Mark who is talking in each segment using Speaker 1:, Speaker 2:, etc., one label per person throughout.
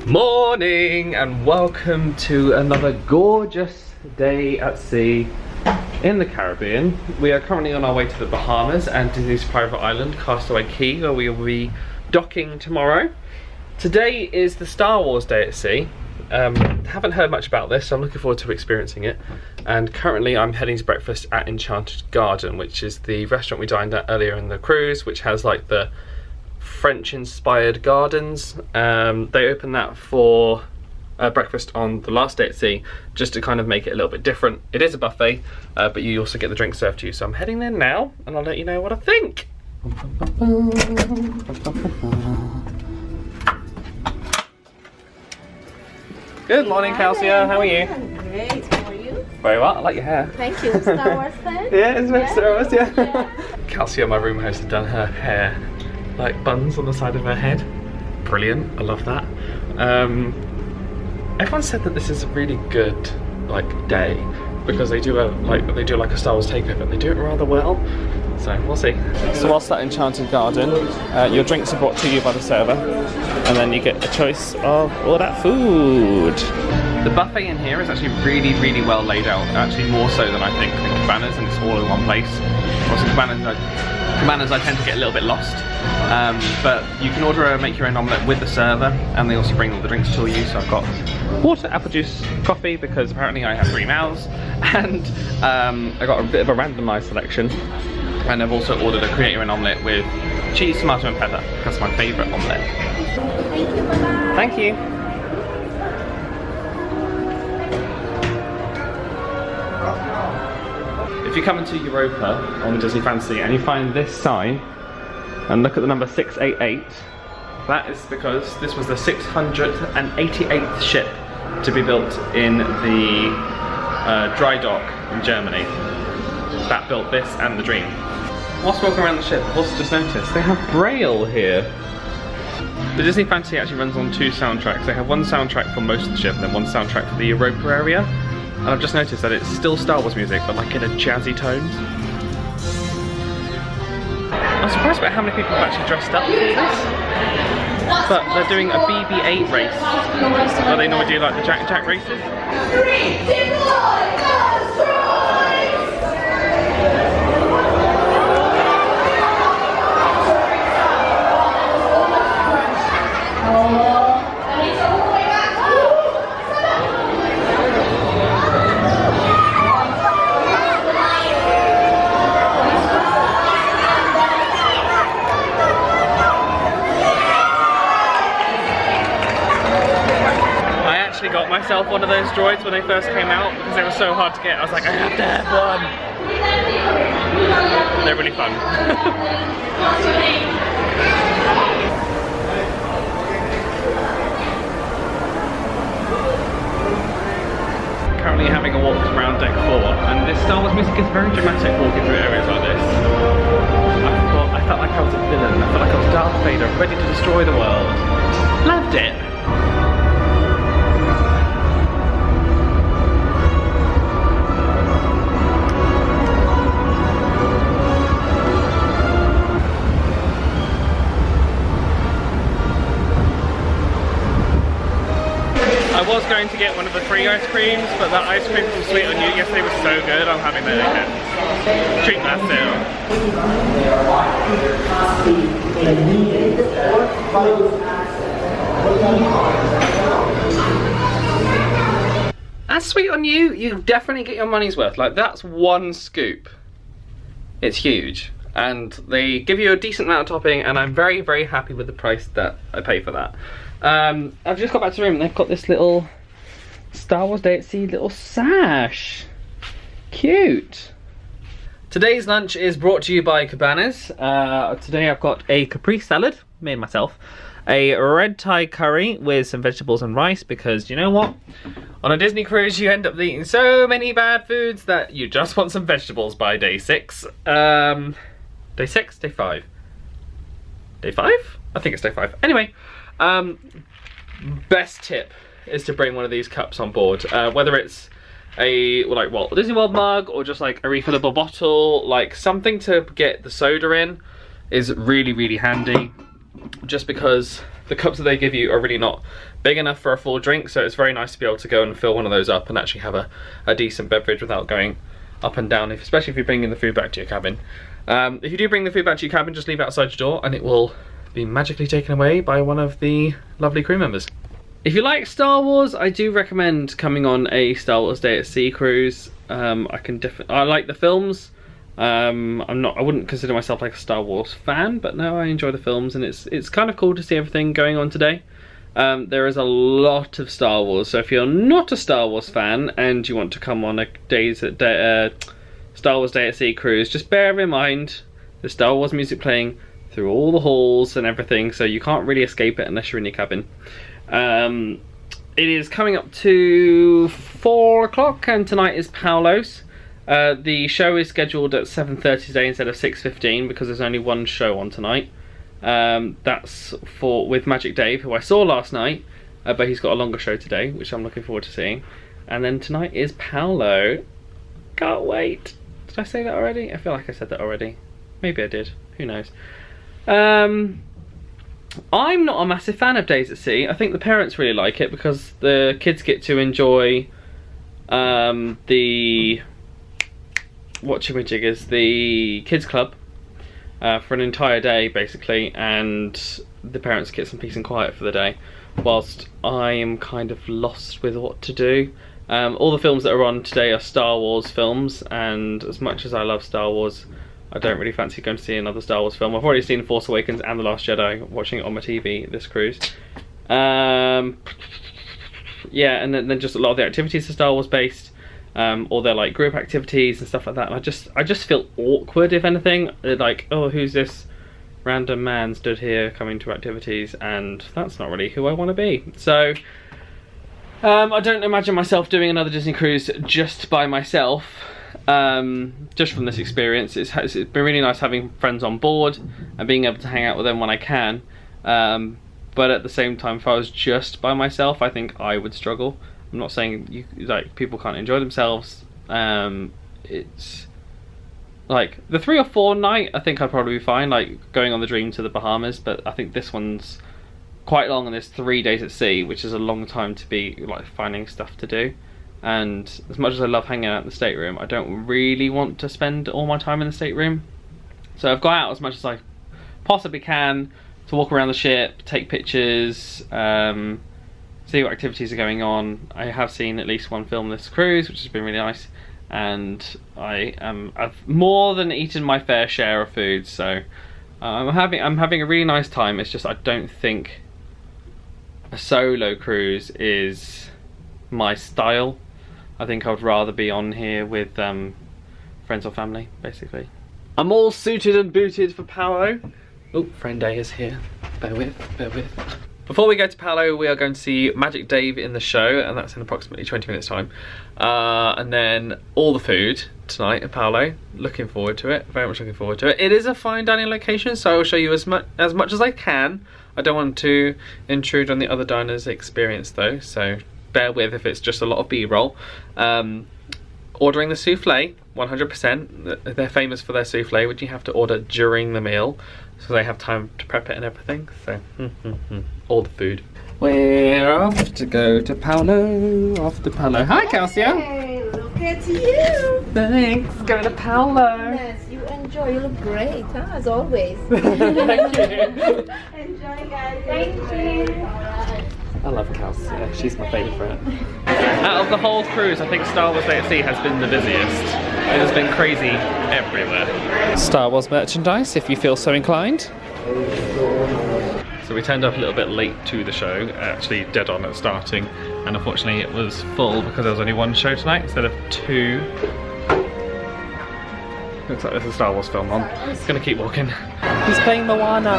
Speaker 1: Morning and welcome to another gorgeous day at sea in the Caribbean. We are currently on our way to the Bahamas and Disney's private island, Castaway Cay, where we will be docking tomorrow. Today is the Star Wars Day at Sea. Haven't heard much about this, so I'm looking forward to experiencing it. And currently I'm heading to breakfast at Enchanted Garden, which is the restaurant we dined at earlier in the cruise, which has like the French-inspired gardens. They opened that for breakfast on the last day at sea, just to kind of make it a little bit different. It is a buffet, but you also get the drinks served to you. So I'm heading there now, and I'll let you know what I think. Good morning, Calcia. How are you?
Speaker 2: Great. How are you?
Speaker 1: Very well. I like your hair.
Speaker 2: Thank you. Star Wars fan?
Speaker 1: Yeah, it's very Star Wars. Yeah.
Speaker 2: Yeah.
Speaker 1: Calcia, my room host, had done her hair like buns on the side of her head. Brilliant. I love that. Everyone said that this is a really good like day because they do a a Star Wars takeover and they do it rather well. So we'll see. So whilst at Enchanted Garden, your drinks are brought to you by the server, and then you get a choice of all that food. The buffet in here is actually really well laid out. Actually more so than I think in Cabanas, and it's all in one place. Also Cabanas I tend to get a little bit lost. But you can make your own omelette with the server, and they also bring all the drinks to you. So I've got water, apple juice, coffee, because apparently I have 3 mouths, and I got a bit of a randomised selection. And I've also ordered a create your own omelette with cheese, tomato and feta. That's my favourite omelette.
Speaker 2: Thank you. Bye-bye.
Speaker 1: Thank you. If you come into Europa on the Disney Fantasy and you find this sign and look at the number 688, that is because this was the 688th ship to be built in the dry dock in Germany. That built this and the Dream. Whilst walking around the ship, I've also just noticed they have Braille here. The Disney Fantasy actually runs on 2 soundtracks. They have one soundtrack for most of the ship and then one soundtrack for the Europa area. And I've just noticed that it's still Star Wars music, but like in a jazzy tone. I'm surprised about how many people have actually dressed up for this. But they're doing a BB-8 race. Where they normally do like the Jack races. Got myself one of those droids when they first came out because they were so hard to get. I was like, I have to have one. They're really fun. Currently having a walk around deck 4, and this Star Wars music is very dramatic walking through areas like this. I felt like I was a villain. I felt like I was Darth Vader, ready to destroy the world. Loved it. I was going to get one of the free ice creams, but that ice cream from Sweet on You yesterday was so good, I'm having that again. Treat that still. That's Sweet on You, you definitely get your money's worth. Like, that's one scoop. It's huge. And they give you a decent amount of topping, and I'm very happy with the price that I pay for that. I've just got back to the room and they've got this little Star Wars Day at Sea little sash. Cute. Today's lunch is brought to you by Cabanas. Today I've got a caprese salad, made myself, a red Thai curry with some vegetables and rice, because you know what? On a Disney cruise you end up eating so many bad foods that you just want some vegetables by day 6. Day 6? Day 5? Day 5? I think it's day 5. Anyway. Best tip is to bring one of these cups on board, whether it's a like Walt Disney World mug or just like a refillable bottle, like something to get the soda in is really handy. just because the cups that they give you are really not big enough for a full drink, so it's very nice to be able to go and fill one of those up and actually have a decent beverage without going up and down, especially if you're bringing the food back to your cabin. If you do bring the food back to your cabin, just leave it outside your door and it will be magically taken away by one of the lovely crew members. If you like Star Wars, I do recommend coming on a Star Wars Day at Sea cruise. I like the films. I wouldn't consider myself like a Star Wars fan, but no, I enjoy the films, and it's kind of cool to see everything going on today. There is a lot of Star Wars, so if you're not a Star Wars fan and you want to come on a Star Wars Day at Sea cruise, just bear in mind the Star Wars music playing through all the halls and everything, so you can't really escape it unless you're in your cabin. It is coming up to 4 o'clock, and tonight is Palo's. The show is scheduled at 7:30 today instead of 6:15 because there's only one show on tonight. That's with Magic Dave, who I saw last night, but he's got a longer show today, which I'm looking forward to seeing. And then tonight is Palo. Can't wait. Did I say that already? I feel like I said that already. Maybe I did. Who knows? I'm not a massive fan of Days at Sea. I think the parents really like it because the kids get to enjoy the whatchamajiggers, the kids club, for an entire day basically, and the parents get some peace and quiet for the day, whilst I am kind of lost with what to do. All the films that are on today are Star Wars films, and as much as I love Star Wars, I don't really fancy going to see another Star Wars film. I've already seen Force Awakens and The Last Jedi, watching it on my TV this cruise. Yeah, and then just a lot of the activities are Star Wars based, or they're like group activities and stuff like that. And I just feel awkward, if anything. Like, oh, who's this random man stood here coming to activities? And that's not really who I want to be. So I don't imagine myself doing another Disney cruise just by myself. Just from this experience, it's been really nice having friends on board and being able to hang out with them when I can. But at the same time, if I was just by myself, I think I would struggle. I'm not saying people can't enjoy themselves. It's like the 3 or 4 night, I think I'd probably be fine, like going on the Dream to the Bahamas. But I think this one's quite long, and there's 3 days at sea, which is a long time to be like finding stuff to do. And as much as I love hanging out in the stateroom, I don't really want to spend all my time in the stateroom. So I've got out as much as I possibly can to walk around the ship, take pictures, see what activities are going on. I have seen at least one film this cruise, which has been really nice, and I've more than eaten my fair share of food. So I'm having a really nice time. It's just I don't think a solo cruise is my style. I think I would rather be on here with friends or family, basically. I'm all suited and booted for Palo. Oh, friend A is here. Bear with, bear with. Before we go to Palo, we are going to see Magic Dave in the show, and that's in approximately 20 minutes time. And then all the food tonight at Palo. Looking forward to it, very much looking forward to it. It is a fine dining location, so I will show you as much as I can. I don't want to intrude on the other diners' experience though, so bear with if it's just a lot of B-roll. Ordering the souffle, 100%. They're famous for their souffle, which you have to order during the meal, so they have time to prep it and everything. So, all the food. We're off to go to Palo. Off to Palo. Hi, Calcia.
Speaker 2: Hey, look at you.
Speaker 1: Thanks. Go to Palo.
Speaker 2: Yes, you enjoy. You look great, huh? As always.
Speaker 1: Thank you.
Speaker 2: Enjoy, guys. Thank you.
Speaker 1: I love Calcia. She's my favourite. Out of the whole cruise, I think Star Wars Day at Sea has been the busiest. It has been crazy everywhere. Star Wars merchandise, if you feel so inclined. So we turned up a little bit late to the show, actually dead on at starting, and unfortunately it was full because there was only one show tonight instead of 2. Looks like there's a Star Wars film on. Gonna keep walking. He's playing Moana.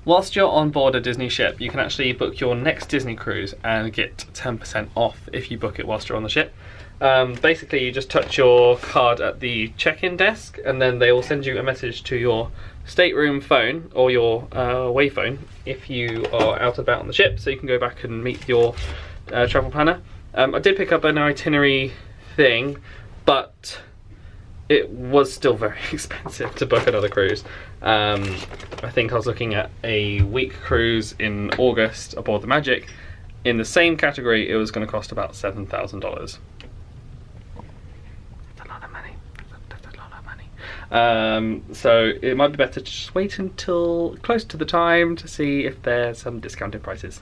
Speaker 1: Whilst you're on board a Disney ship, you can actually book your next Disney cruise and get 10% off if you book it whilst you're on the ship. Basically, you just touch your card at the check-in desk, and then they will send you a message to your stateroom phone or your away phone if you are out and about on the ship, so you can go back and meet your travel planner. I did pick up an itinerary thing, but it was still very expensive to book another cruise. I think I was looking at a week cruise in August aboard the Magic. In the same category, it was going to cost about $7,000. That's a lot of money. That's a lot of money. So it might be better to just wait until close to the time to see if there's some discounted prices.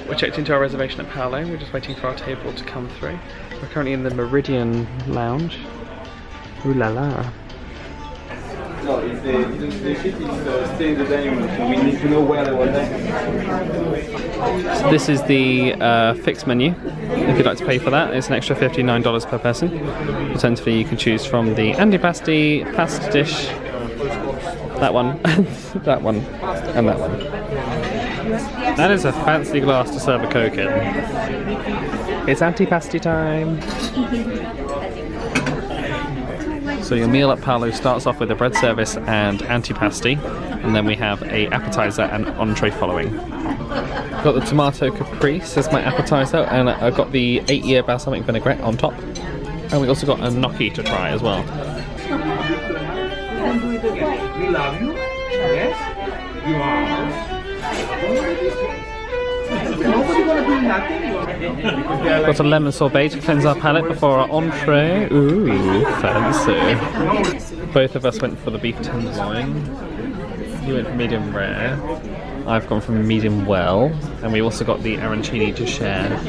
Speaker 1: We're checked into our reservation at Palo. We're just waiting for our table to come through. We're currently in the Meridian Lounge. Ooh la la.
Speaker 3: No, if the ship is staying in the dining room, so we need to know where they were there.
Speaker 1: So this is the fixed menu. If you'd like to pay for that, it's an extra $59 per person. Alternatively, you can choose from the antipasti, pasta dish, that one, that one, and that one. That is a fancy glass to serve a Coke in. It's antipasti time. So your meal at Palo starts off with a bread service and antipasti, and then we have a appetizer and entree following. Got the tomato caprese as my appetizer, and I've got the 8-year balsamic vinaigrette on top. And we also got a gnocchi to try as well.
Speaker 3: We love you. Yes. You are. Nobody gonna do nothing.
Speaker 1: Got a lemon sorbet to cleanse our palate before our entree. Ooh, fancy. Both of us went for the beef tenderloin. You went for medium rare. I've gone for medium well. And we also got the arancini to share.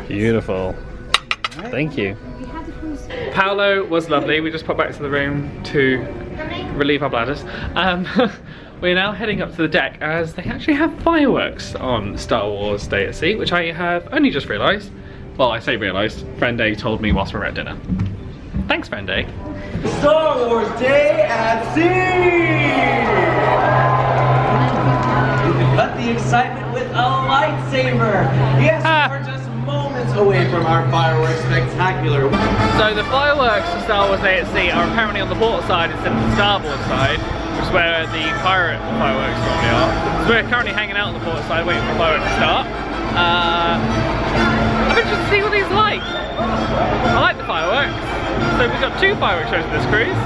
Speaker 1: Beautiful. Thank you. Palo was lovely. We just popped back to the room to relieve our bladders. We're now heading up to the deck as they actually have fireworks on Star Wars Day at Sea, which I have only just realised. Well, I say realised. Friend A told me whilst we were at dinner. Thanks, Friend A.
Speaker 3: Star Wars Day at Sea! You can cut the excitement with a lightsaber. Yes, we're just moments away from our fireworks spectacular.
Speaker 1: So the fireworks for Star Wars Day at Sea are apparently on the port side instead of the starboard side, which is where the pirate fireworks probably are. So we're currently hanging out on the port side waiting for the fireworks to start. I'm interested to see what these are like. I like the fireworks. So we've got 2 fireworks shows for this cruise.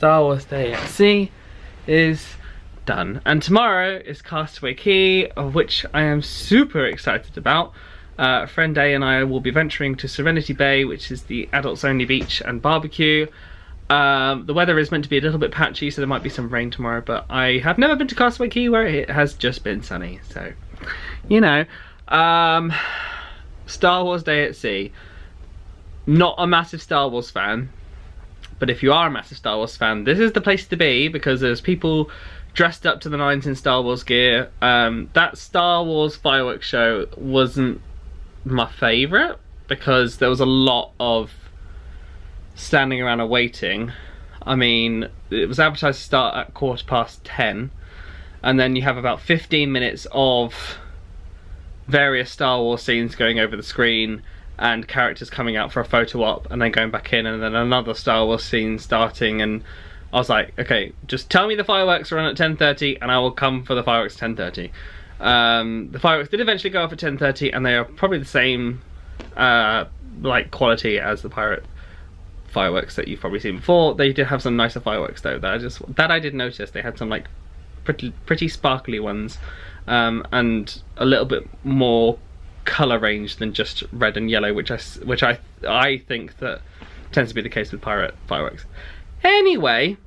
Speaker 1: Star Wars Day at Sea is done. And tomorrow is Castaway Cay, of which I am super excited about. Friend A and I will be venturing to Serenity Bay, which is the adults only beach and barbecue. The weather is meant to be a little bit patchy, so there might be some rain tomorrow, but I have never been to Castaway Cay where it has just been sunny, so you know. Star Wars Day at Sea. Not a massive Star Wars fan, but if you are a massive Star Wars fan, this is the place to be, because there's people dressed up to the nines in Star Wars gear. That Star Wars fireworks show wasn't my favourite, because there was a lot of standing around and waiting. I mean, it was advertised to start at 10:15, and then you have about 15 minutes of various Star Wars scenes going over the screen and characters coming out for a photo op and then going back in, and then another Star Wars scene starting, and I was like, okay, just tell me the fireworks are on at 10:30 and I will come for the fireworks at 10:30. The fireworks did eventually go off at 10:30 and they are probably the same like quality as the pirate fireworks that you've probably seen before. They did have some nicer fireworks though that I did notice. They had some like pretty sparkly ones, and a little bit more colour range than just red and yellow, which I think that tends to be the case with pirate fireworks. Anyway,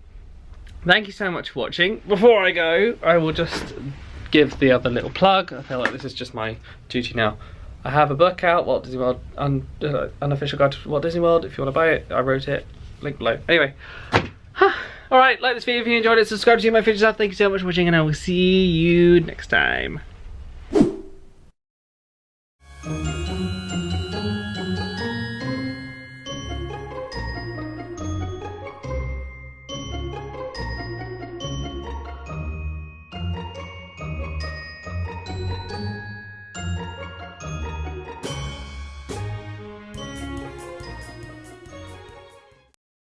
Speaker 1: thank you so much for watching. Before I go, I will just give the other little plug. I feel like this is just my duty now. I have a book out, Walt Disney World, Unofficial Guide to Walt Disney World. If you want to buy it, I wrote it. Link below. Anyway. Alright, like this video if you enjoyed it. Subscribe to my future stuff. Thank you so much for watching and I will see you next time.